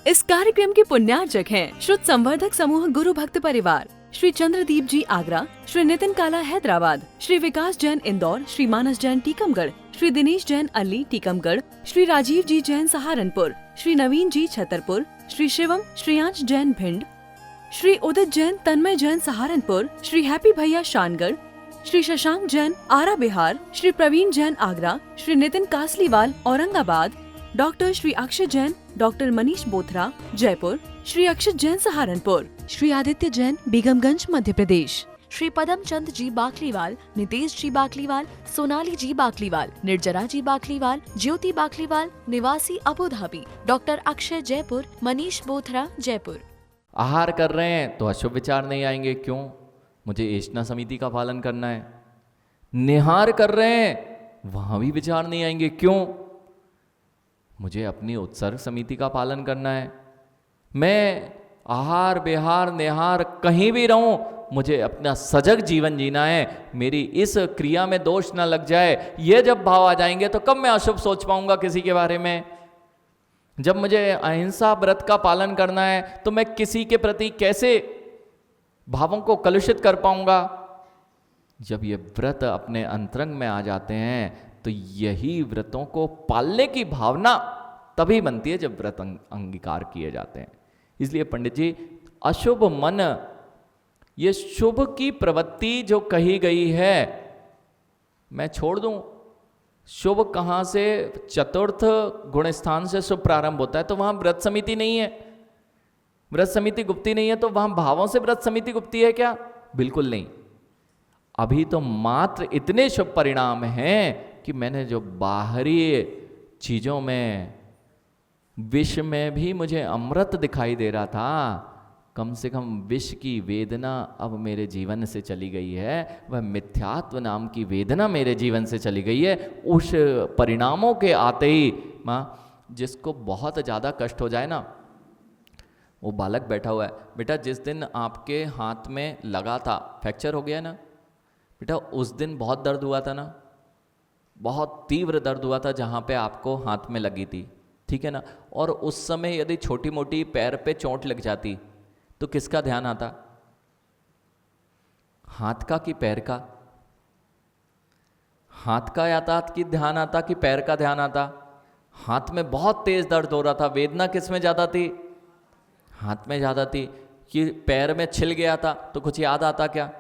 इस कार्यक्रम के पुण्यार्चक हैं श्रुत संवर्धक समूह गुरु भक्त परिवार, श्री चंद्रदीप जी आगरा, श्री नितिन काला हैदराबाद, श्री विकास जैन इंदौर, श्री मानस जैन टीकमगढ़, श्री दिनेश जैन अल्ली टीकमगढ़, श्री राजीव जी जैन सहारनपुर, श्री नवीन जी छतरपुर, श्री शिवम श्रेयांश जैन भिंड, श्री उदित जैन तन्मय जैन सहारनपुर, श्री हैप्पी भैया शानगढ़, श्री शशांक जैन आरा बिहार, श्री प्रवीण जैन आगरा, श्री नितिन कासलीवाल औरंगाबाद, डॉक्टर श्री अक्षय जैन, डॉक्टर मनीष बोथरा जयपुर, श्री अक्षत जैन सहारनपुर, श्री आदित्य जैन बेगमगंज मध्य प्रदेश, श्री पदम चंद जी बाकलीवाल, नितेश जी बाकलीवाल, सोनाली जी बाकलीवाल, निर्जरा जी बाकलीवाल, ज्योति बाकलीवाल निवासी Abu Dhabi, doctor Akshay Jaipur, Manish Bothra Jaipur. आहार कर रहे हैं तो अशुभ विचार नहीं आएंगे, क्यों? मुझे एषणा समिति का पालन करना है। निहार कर रहे हैं वहां भी विचार नहीं आएंगे, क्यों? मुझे अपनी उत्सर्ग समिति का पालन करना है। मैं आहार विहार निहार कहीं भी रहूं, मुझे अपना सजग जीवन जीना है, मेरी इस क्रिया में दोष ना लग जाए। ये जब भाव आ जाएंगे तो कब मैं अशुभ सोच पाऊंगा किसी के बारे में? जब मुझे अहिंसा व्रत का पालन करना है तो मैं किसी के प्रति कैसे भावों को कलुषित कर पाऊंगा? जब ये व्रत अपने अंतरंग में आ जाते हैं तो यही व्रतों को पालने की भावना तभी बनती है जब व्रत अंगीकार किए जाते हैं। इसलिए पंडित जी, अशुभ मन, ये शुभ की प्रवृत्ति जो कही गई है मैं छोड़ दूं? शुभ कहां से? चतुर्थ गुण स्थान से शुभ प्रारंभ होता है, तो वहां व्रत समिति नहीं है, व्रत समिति गुप्ती नहीं है, तो वहां भावों से व्रत समिति गुप्ती है क्या? बिल्कुल नहीं। अभी तो मात्र इतने शुभ परिणाम हैं कि मैंने जो बाहरी चीजों में, विष में भी मुझे अमृत दिखाई दे रहा था, कम से कम विष की वेदना अब मेरे जीवन से चली गई है, वह मिथ्यात्व नाम की वेदना मेरे जीवन से चली गई है। उस परिणामों के आते ही माँ, जिसको बहुत ज़्यादा कष्ट हो जाए ना, वो बालक बैठा हुआ है, बेटा जिस दिन आपके हाथ में लगा था, फ्रैक्चर हो गया ना बेटा, उस दिन बहुत दर्द हुआ था ना, बहुत तीव्र दर्द हुआ था जहाँ पे आपको हाथ में लगी थी, ठीक है ना? और उस समय यदि छोटी मोटी पैर पे चोट लग जाती तो किसका ध्यान आता? हाथ का कि पैर का? हाथ का आता कि ध्यान आता कि पैर का ध्यान आता? हाथ में बहुत तेज दर्द हो रहा था, वेदना किस में ज़्यादा थी? हाथ में ज़्यादा थी। कि पैर में छिल गया था तो कुछ याद आता क्या?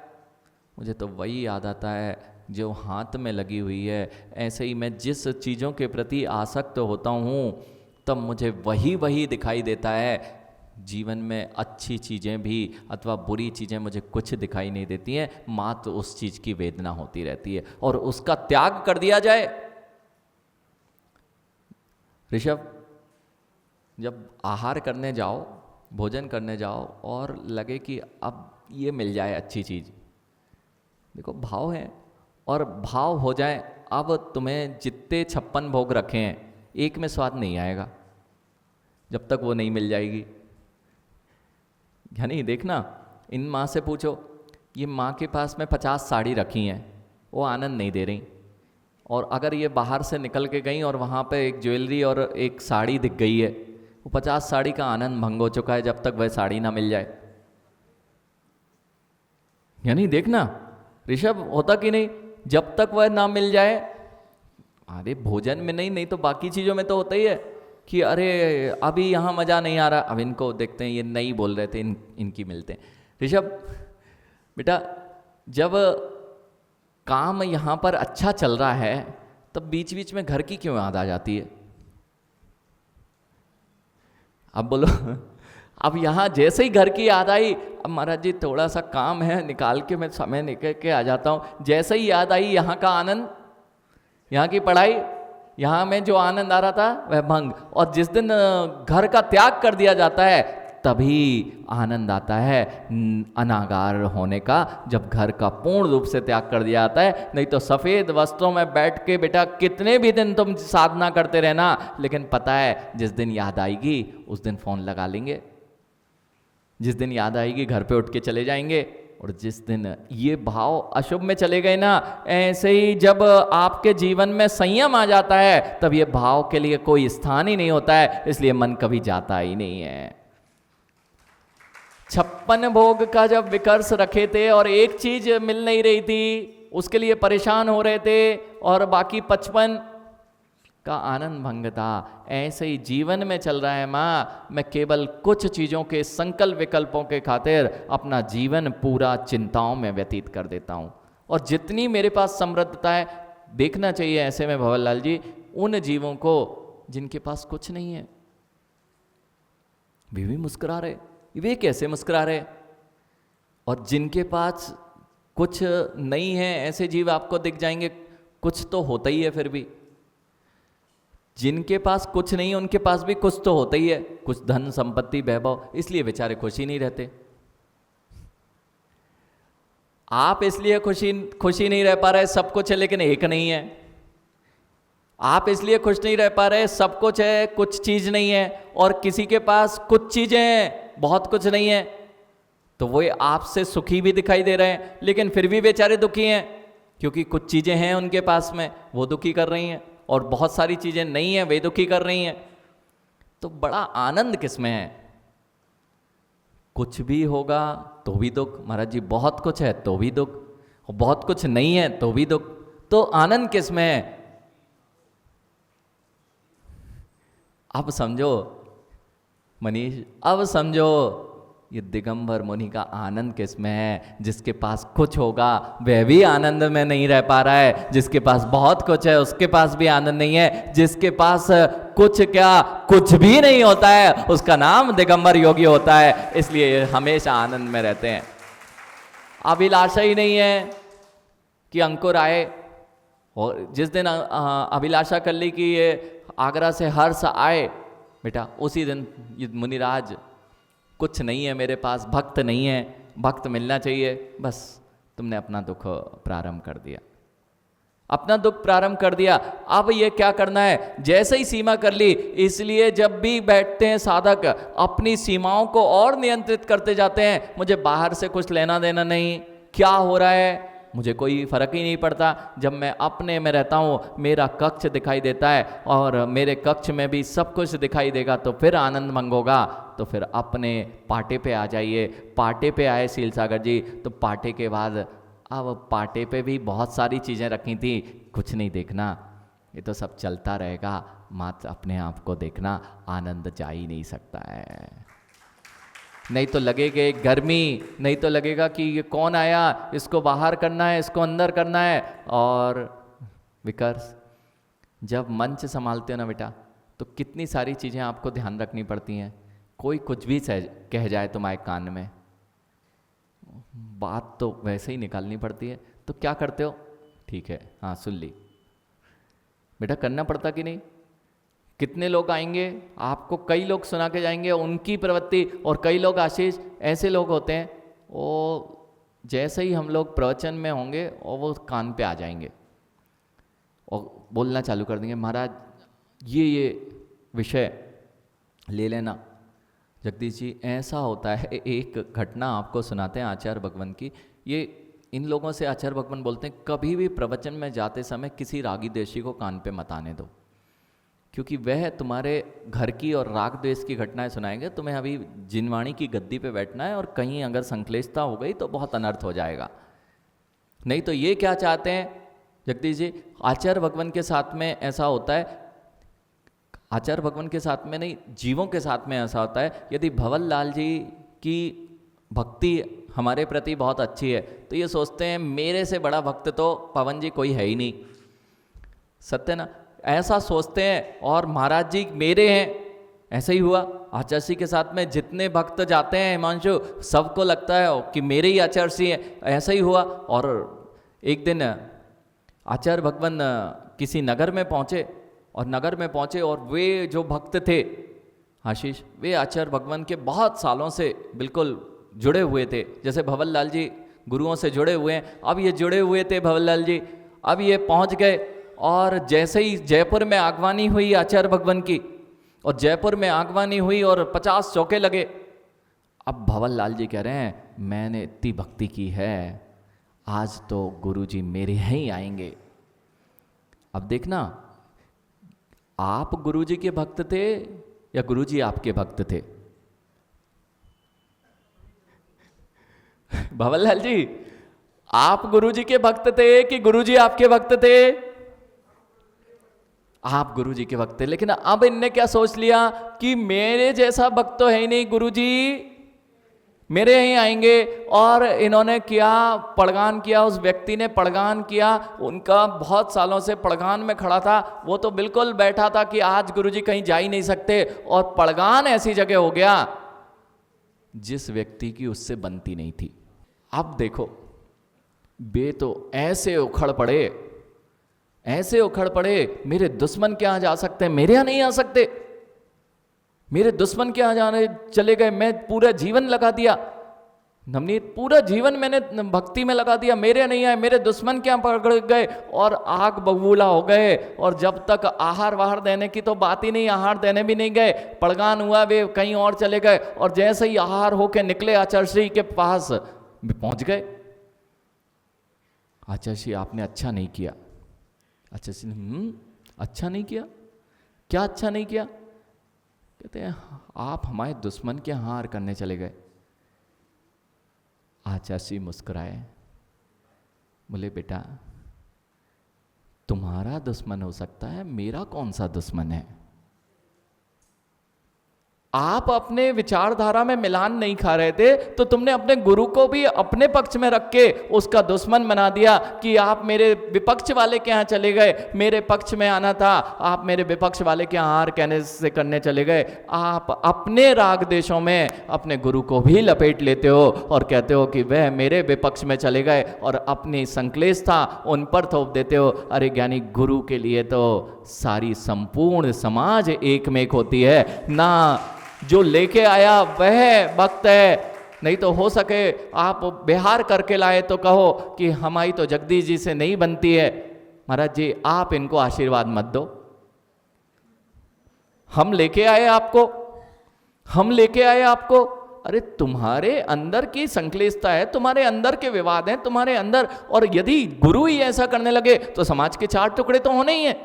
मुझे तो वही याद आता है जो हाथ में लगी हुई है। ऐसे ही मैं जिस चीज़ों के प्रति आसक्त होता हूँ तब मुझे वही दिखाई देता है। जीवन में अच्छी चीज़ें भी अथवा बुरी चीज़ें मुझे कुछ दिखाई नहीं देती हैं, मात्र उस चीज़ की वेदना होती रहती है और उसका त्याग कर दिया जाए। ऋषभ, जब आहार करने जाओ, भोजन करने जाओ और लगे कि अब ये मिल जाए अच्छी चीज़, देखो भाव है, और भाव हो जाए, अब तुम्हें जितने 56 भोग रखे हैं एक में स्वाद नहीं आएगा जब तक वो नहीं मिल जाएगी। यानी देखना, इन माँ से पूछो, ये माँ के पास में 50 साड़ी रखी हैं, वो आनंद नहीं दे रही, और अगर ये बाहर से निकल के गई और वहाँ पे एक ज्वेलरी और एक साड़ी दिख गई है, वो 50 साड़ी का आनंद भंग हो चुका है जब तक वह साड़ी ना मिल जाए। यानी देखना ऋषभ, होता कि नहीं, जब तक वह ना मिल जाए, अरे भोजन में नहीं तो बाकी चीज़ों में तो होता ही है कि अरे अभी यहाँ मज़ा नहीं आ रहा, अब इनको देखते हैं, ये नहीं बोल रहे थे, इनकी मिलते हैं। ऋषभ बेटा, जब काम यहाँ पर अच्छा चल रहा है तब बीच बीच में घर की क्यों याद आ जाती है? अब बोलो, अब यहाँ जैसे ही घर की याद आई, अब महाराज जी थोड़ा सा काम है, निकाल के मैं समय निकल के आ जाता हूँ, जैसे ही याद आई यहाँ का आनंद, यहाँ की पढ़ाई, यहाँ में जो आनंद आ रहा था वह भंग। और जिस दिन घर का त्याग कर दिया जाता है तभी आनंद आता है अनागार होने का, जब घर का पूर्ण रूप से त्याग कर दिया जाता है। नहीं तो सफ़ेद वस्त्रों में बैठ के बेटा कितने भी दिन तुम साधना करते रहना, लेकिन पता है जिस दिन याद आएगी उस दिन फ़ोन लगा लेंगे, जिस दिन याद आएगी घर पे उठ के चले जाएंगे, और जिस दिन ये भाव अशुभ में चले गए ना, ऐसे ही जब आपके जीवन में संयम आ जाता है तब ये भाव के लिए कोई स्थान ही नहीं होता है, इसलिए मन कभी जाता ही नहीं है। 56 भोग का जब विकर्ष रखे थे और एक चीज मिल नहीं रही थी, उसके लिए परेशान हो रहे थे, और बाकी 55 का आनंद भंग था। ऐसे ही जीवन में चल रहा है माँ, मैं केवल कुछ चीज़ों के संकल्प विकल्पों के खातिर अपना जीवन पूरा चिंताओं में व्यतीत कर देता हूँ। और जितनी मेरे पास समृद्धता है, देखना चाहिए ऐसे में भंवरलाल जी उन जीवों को जिनके पास कुछ नहीं है। वे भी मुस्कुरा रहे, वे कैसे मुस्कुरा रहे? और जिनके पास कुछ नहीं है ऐसे जीव आपको दिख जाएंगे, कुछ तो होता ही है। फिर भी जिनके पास कुछ नहीं है उनके पास भी कुछ तो होता ही है, कुछ धन संपत्ति वैभव, इसलिए बेचारे खुशी नहीं रहते। आप इसलिए खुशी नहीं रह पा रहे, सब कुछ है लेकिन एक नहीं है। आप इसलिए खुश नहीं रह पा रहे, सब कुछ है कुछ चीज नहीं है, और किसी के पास कुछ चीजें हैं बहुत कुछ नहीं है, तो वो आपसे सुखी भी दिखाई दे रहे हैं लेकिन फिर भी बेचारे दुखी हैं, क्योंकि कुछ चीजें हैं उनके पास में वो दुखी कर रही हैं, और बहुत सारी चीजें नहीं है वे दुखी कर रही हैं। तो बड़ा आनंद किसमें है? कुछ भी होगा तो भी दुख, महाराज जी बहुत कुछ है तो भी दुख, और बहुत कुछ नहीं है तो भी दुख, तो आनंद किसमें है? अब समझो मनीष, अब समझो ये दिगंबर मुनि का आनंद किसमें है? जिसके पास कुछ होगा वह भी आनंद में नहीं रह पा रहा है, जिसके पास बहुत कुछ है उसके पास भी आनंद नहीं है, जिसके पास कुछ क्या कुछ भी नहीं होता है उसका नाम दिगंबर योगी होता है, इसलिए हमेशा आनंद में रहते हैं। अभिलाषा ही नहीं है कि अंकुर आए, और जिस दिन अभिलाषा कर ली कि ये आगरा से हर्ष आए बेटा, उसी दिन ये मुनिराज कुछ नहीं है मेरे पास, भक्त नहीं है, भक्त मिलना चाहिए, बस तुमने अपना दुख प्रारंभ कर दिया, अपना दुख प्रारंभ कर दिया। अब ये क्या करना है? जैसे ही सीमा कर ली, इसलिए जब भी बैठते हैं साधक अपनी सीमाओं को और नियंत्रित करते जाते हैं। मुझे बाहर से कुछ लेना देना नहीं, क्या हो रहा है मुझे कोई फर्क ही नहीं पड़ता। जब मैं अपने में रहता हूँ, मेरा कक्ष दिखाई देता है और मेरे कक्ष में भी सब कुछ दिखाई देगा, तो फिर आनंद मंग होगा। तो फिर अपने पाटे पे आ जाइए। पाटे पे आए शील सागर जी, तो पाटे के बाद अब पाटे पे भी बहुत सारी चीज़ें रखी थी, कुछ नहीं देखना, ये तो सब चलता रहेगा, मात्र अपने आप को देखना, आनंद जा ही नहीं सकता है। नहीं तो लगेगा गर्मी, नहीं तो लगेगा कि ये कौन आया, इसको बाहर करना है, इसको अंदर करना है। और विकर्ष जब मंच संभालते हो ना बेटा, तो कितनी सारी चीज़ें आपको ध्यान रखनी पड़ती हैं। कोई कुछ भी कह जाए तुम्हारे कान में, बात तो वैसे ही निकालनी पड़ती है, तो क्या करते हो? ठीक है, हाँ सुन ली बेटा, करना पड़ता कि नहीं? कितने लोग आएंगे आपको, कई लोग सुना के जाएंगे उनकी प्रवृत्ति, और कई लोग आशीष ऐसे लोग होते हैं, वो जैसे ही हम लोग प्रवचन में होंगे और वो कान पे आ जाएंगे और बोलना चालू कर देंगे, महाराज ये विषय ले लेना। जगदीश जी ऐसा होता है, एक घटना आपको सुनाते हैं आचार्य भगवान की। ये इन लोगों से आचार्य भगवान बोलते हैं, कभी भी प्रवचन में जाते समय किसी रागी द्वेषी को कान पे मत आने दो, क्योंकि वह तुम्हारे घर की और राग द्वेष की घटनाएं सुनाएंगे। तुम्हें अभी जिनवाणी की गद्दी पे बैठना है, और कहीं अगर संश्लेषता हो गई तो बहुत अनर्थ हो जाएगा। नहीं तो ये क्या चाहते हैं जगदीश जी, आचार्य भगवान के साथ में ऐसा होता है, आचार्य भगवान के साथ में नहीं, जीवों के साथ में ऐसा होता है। यदि भंवरलाल जी की भक्ति हमारे प्रति बहुत अच्छी है, तो ये सोचते हैं मेरे से बड़ा भक्त तो पवन जी कोई है ही नहीं। सत्य ना, ऐसा सोचते हैं। और महाराज जी मेरे हैं, ऐसा ही हुआ आचार्य जी के साथ में। जितने भक्त जाते हैं हिमांशु, सबको लगता है कि मेरे ही आचार्य जी हैं, ऐसा ही हुआ। और एक दिन आचार्य भगवान किसी नगर में पहुँचे, और नगर में पहुँचे और वे जो भक्त थे आशीष, वे आचार्य भगवान के बहुत सालों से बिल्कुल जुड़े हुए थे, जैसे भंवरलाल जी गुरुओं से जुड़े हुए हैं। अब ये जुड़े हुए थे भंवरलाल जी, अब ये पहुँच गए, और जैसे ही जयपुर में आगवानी हुई आचार्य भगवान की, और जयपुर में आगवानी हुई और 50 चौके लगे। अब भंवर लाल जी कह रहे हैं मैंने इतनी भक्ति की है, आज तो गुरुजी मेरे ही आएंगे। अब देखना, आप गुरुजी के भक्त थे या गुरुजी आपके भक्त थे? भंवर लाल जी, आप गुरुजी के भक्त थे कि गुरुजी आपके भक्त थे? आप गुरुजी के भक्त थे, लेकिन अब इनने क्या सोच लिया कि मेरे जैसा भक्त तो है ही नहीं, गुरुजी मेरे ही आएंगे। और इन्होंने क्या पड़गान किया, उस व्यक्ति ने पड़गान किया, उनका बहुत सालों से पड़गान में खड़ा था, वो तो बिल्कुल बैठा था कि आज गुरुजी कहीं जा ही नहीं सकते, और पड़गान ऐसी जगह हो गया जिस व्यक्ति की उससे बनती नहीं थी। अब देखो, बे तो ऐसे उखड़ पड़े, ऐसे उखड़ पड़े, मेरे दुश्मन के यहां जा सकते हैं, मेरे यहां नहीं आ सकते, मेरे दुश्मन के यहां जाने चले गए, मैं पूरा जीवन लगा दिया नवनीत, पूरा जीवन मैंने भक्ति में लगा दिया, मेरे नहीं आए, मेरे दुश्मन के यहां पकड़ गए और आग बबूला हो गए। और जब तक आहार वाहार देने की तो बात ही नहीं, आहार देने भी नहीं गए, पड़गान हुआ, वे कहीं और चले गए, और जैसे ही आहार होके निकले आचार्य के पास पहुंच गए। आचार्य आपने अच्छा नहीं किया। आचार्य ने अच्छा नहीं किया? क्या अच्छा नहीं किया? कहते हैं आप हमारे दुश्मन के हार करने चले गए। आचार्य मुस्कुराए, बोले बेटा तुम्हारा दुश्मन हो सकता है, मेरा कौन सा दुश्मन है? आप अपने विचारधारा में मिलान नहीं खा रहे थे, तो तुमने अपने गुरु को भी अपने पक्ष में रख के उसका दुश्मन बना दिया कि आप मेरे विपक्ष वाले के यहाँ चले गए, मेरे पक्ष में आना था, आप मेरे विपक्ष वाले के यहाँ हार कहने से करने चले गए। आप अपने राग देशों में अपने गुरु को भी लपेट लेते हो और कहते हो कि वह मेरे विपक्ष में चले गए, और अपनी संक्लेश था उन पर थोप देते हो। अरे ज्ञानी, गुरु के लिए तो सारी संपूर्ण समाज एक में एक होती है ना, जो लेके आया वह भक्त है। नहीं तो हो सके आप बिहार करके लाए तो कहो कि हमारी तो जगदीश जी से नहीं बनती है। महाराज जी, आप इनको आशीर्वाद मत दो, हम लेके आए आपको, हम लेके आए आपको। अरे तुम्हारे अंदर की संक्लेशता है, तुम्हारे अंदर के विवाद हैं तुम्हारे अंदर, और यदि गुरु ही ऐसा करने लगे तो समाज के चार टुकड़े तो होने ही हैं।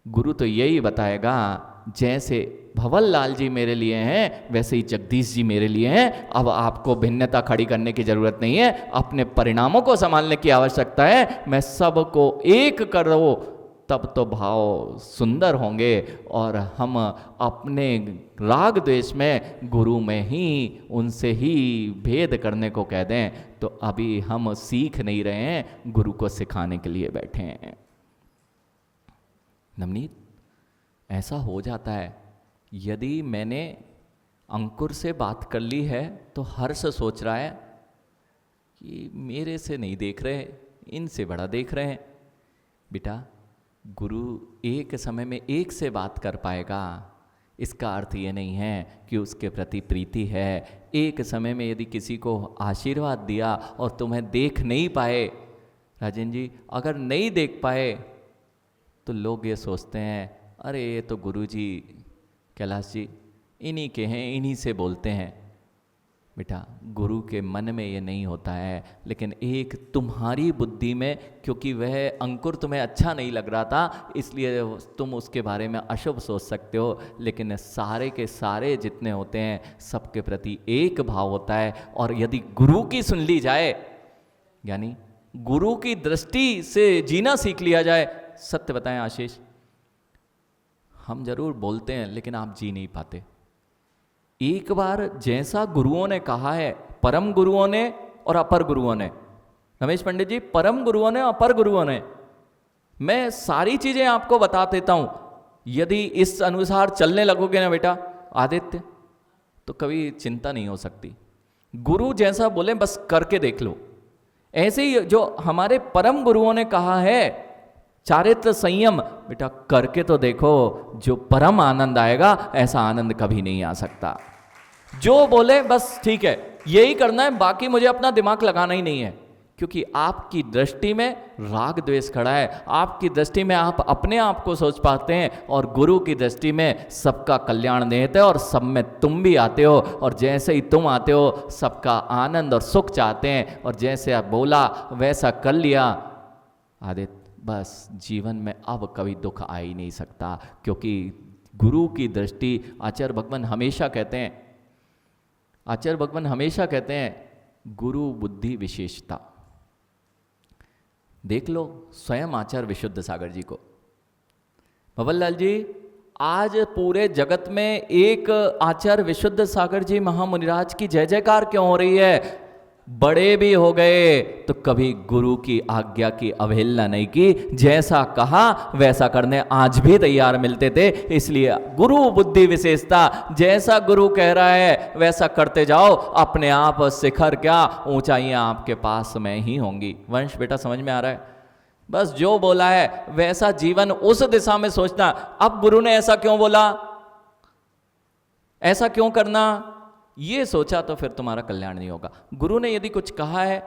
गुरु तो यही बताएगा, जैसे भंवर लाल जी मेरे लिए हैं वैसे ही जगदीश जी मेरे लिए हैं। अब आपको भिन्नता खड़ी करने की जरूरत नहीं है, अपने परिणामों को संभालने की आवश्यकता है। मैं सबको एक कर दो, तब तो भाव सुंदर होंगे, और हम अपने राग द्वेष में गुरु में ही उनसे ही भेद करने को कह दें, तो अभी हम सीख नहीं रहे हैं, गुरु को सिखाने के लिए बैठे हैं। नवनीत, ऐसा हो जाता है, यदि मैंने अंकुर से बात कर ली है तो हर्ष सोच रहा है कि मेरे से नहीं देख रहे, इनसे बड़ा देख रहे हैं। बेटा, गुरु एक समय में एक से बात कर पाएगा, इसका अर्थ ये नहीं है कि उसके प्रति प्रीति है। एक समय में यदि किसी को आशीर्वाद दिया और तुम्हें देख नहीं पाए, राजन जी, अगर नहीं देख पाए तो लोग ये सोचते हैं अरे ये तो गुरुजी कैलाश जी इन्हीं के हैं, इन्हीं से बोलते हैं। बेटा, गुरु के मन में ये नहीं होता है, लेकिन एक तुम्हारी बुद्धि में, क्योंकि वह अंकुर तुम्हें अच्छा नहीं लग रहा था इसलिए तुम उसके बारे में अशुभ सोच सकते हो, लेकिन सारे के सारे जितने होते हैं सबके प्रति एक भाव होता है। और यदि गुरु की सुन ली जाए, यानी गुरु की दृष्टि से जीना सीख लिया जाए। सत्य बताएं आशीष, हम जरूर बोलते हैं लेकिन आप जी नहीं पाते। एक बार जैसा गुरुओं ने कहा है, परम गुरुओं ने और अपर गुरुओं ने, रमेश पंडित जी, परम गुरुओं ने अपर गुरुओं ने, मैं सारी चीजें आपको बता देता हूं। यदि इस अनुसार चलने लगोगे ना बेटा आदित्य, तो कभी चिंता नहीं हो सकती। गुरु जैसा बोले बस करके देख लो। ऐसे ही जो हमारे परम गुरुओं ने कहा है, चारित्र संयम, बेटा करके तो देखो, जो परम आनंद आएगा ऐसा आनंद कभी नहीं आ सकता। जो बोले बस ठीक है यही करना है, बाकी मुझे अपना दिमाग लगाना ही नहीं है, क्योंकि आपकी दृष्टि में राग द्वेष खड़ा है, आपकी दृष्टि में आप अपने आप को सोच पाते हैं, और गुरु की दृष्टि में सबका कल्याण निहित है और सब में तुम भी आते हो, और जैसे ही तुम आते हो सबका आनंद और सुख चाहते हैं, और जैसे आप बोला वैसा कर लिया आदित्य, बस जीवन में अब कभी दुख आ ही नहीं सकता। क्योंकि गुरु की दृष्टि, आचार्य भगवान हमेशा कहते हैं गुरु बुद्धि विशेषता। देख लो स्वयं आचार्य विशुद्ध सागर जी को। भवनलाल जी, आज पूरे जगत में एक आचार्य विशुद्ध सागर जी महामुनिराज की जय जयकार क्यों हो रही है? बड़े भी हो गए तो कभी गुरु की आज्ञा की अवहेलना नहीं की, जैसा कहा वैसा करने आज भी तैयार मिलते थे। इसलिए गुरु बुद्धि विशेषता, जैसा गुरु कह रहा है वैसा करते जाओ, अपने आप शिखर क्या ऊंचाइयां आपके पास में ही होंगी। वंश बेटा समझ में आ रहा है? बस जो बोला है वैसा जीवन उस दिशा में सोचना। अब गुरु ने ऐसा क्यों बोला, ऐसा क्यों करना, ये सोचा तो फिर तुम्हारा कल्याण नहीं होगा। गुरु ने यदि कुछ कहा है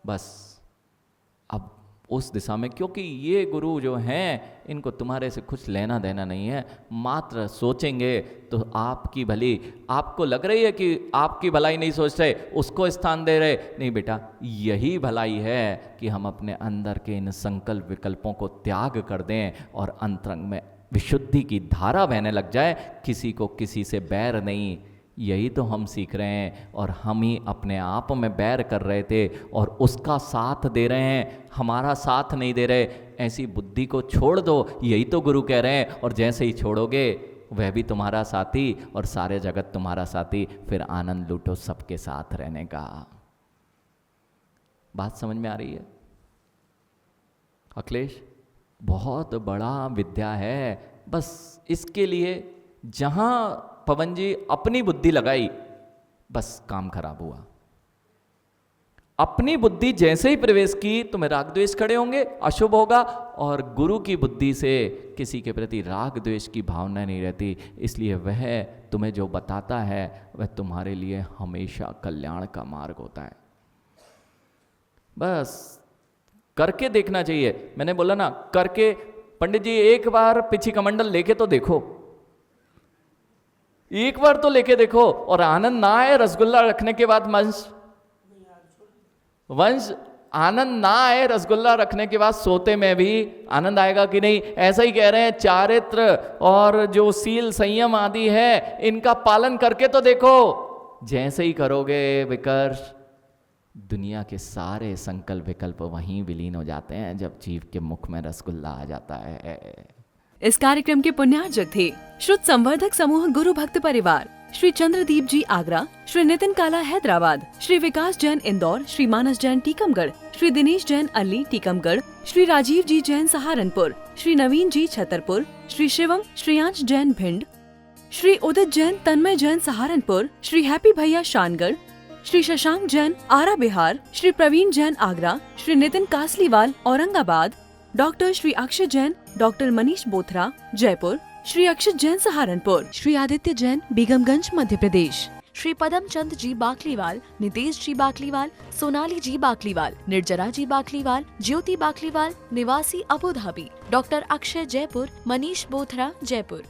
बस अब उस दिशा में, क्योंकि ये गुरु जो हैं इनको तुम्हारे से कुछ लेना देना नहीं है, मात्र सोचेंगे तो आपकी भली। आपको लग रही है कि आपकी भलाई नहीं सोच रहे, उसको स्थान दे रहे, नहीं बेटा, यही भलाई है कि हम अपने अंदर के इन संकल्प विकल्पों को त्याग कर दें और अंतरंग में विशुद्धि की धारा बहने लग जाए, किसी को किसी से बैर नहीं। यही तो हम सीख रहे हैं, और हम ही अपने आप में बैर कर रहे थे और उसका साथ दे रहे हैं, हमारा साथ नहीं दे रहे। ऐसी बुद्धि को छोड़ दो, यही तो गुरु कह रहे हैं। और जैसे ही छोड़ोगे वह भी तुम्हारा साथी और सारे जगत तुम्हारा साथी, फिर आनंद लूटो सबके साथ रहने का। बात समझ में आ रही है अखिलेश? बहुत बड़ा विद्या है। बस इसके लिए जहां पवन जी अपनी बुद्धि लगाई, बस काम खराब हुआ। अपनी बुद्धि जैसे ही प्रवेश की तुम्हें राग द्वेष खड़े होंगे, अशुभ होगा। और गुरु की बुद्धि से किसी के प्रति राग द्वेष की भावना नहीं रहती, इसलिए वह तुम्हें जो बताता है वह तुम्हारे लिए हमेशा कल्याण का मार्ग होता है। बस करके देखना चाहिए। मैंने बोला ना, करके। पंडित जी एक बार पिछी कमंडल लेके तो देखो, एक बार तो लेके देखो, और आनंद ना आए रसगुल्ला रखने के बाद वंश आनंद ना आए रसगुल्ला रखने के बाद सोते में भी आनंद आएगा कि नहीं? ऐसा ही कह रहे हैं, चारित्र और जो सील संयम आदि है इनका पालन करके तो देखो। जैसे ही करोगे विकर्ष, दुनिया के सारे संकल्प विकल्प वहीं विलीन हो जाते हैं जब जीव के मुख में रसगुल्ला आ जाता है। इस कार्यक्रम के पुण्यार्जक थे शुद्ध संवर्धक समूह गुरु भक्त परिवार, श्री चंद्रदीप जी आगरा, श्री नितिन काला हैदराबाद, श्री विकास जैन इंदौर, श्री मानस जैन टीकमगढ़, श्री दिनेश जैन अल्ली टीकमगढ़, श्री राजीव जी जैन सहारनपुर, श्री नवीन जी छतरपुर, श्री शिवम श्रीयांश जैन भिंड, श्री उदित जैन तन्मय जैन सहारनपुर, श्री हैप्पी भैया शानगढ़, श्री शशांक जैन आरा बिहार, श्री प्रवीण जैन आगरा, श्री नितिन कासलीवाल औरंगाबाद, डॉक्टर श्री अक्षय जैन, डॉक्टर मनीष बोथरा जयपुर, श्री अक्षत जैन सहारनपुर, श्री आदित्य जैन बेगमगंज मध्य प्रदेश, श्री पदम चंद जी बाकलीवाल, नितेश जी बाकलीवाल, सोनाली जी बाकलीवाल, निर्जरा जी बाकलीवाल, ज्योति बाकलीवाल निवासी Abu Dhabi, doctor Akshay Jaipur, Manish Bothra Jaipur.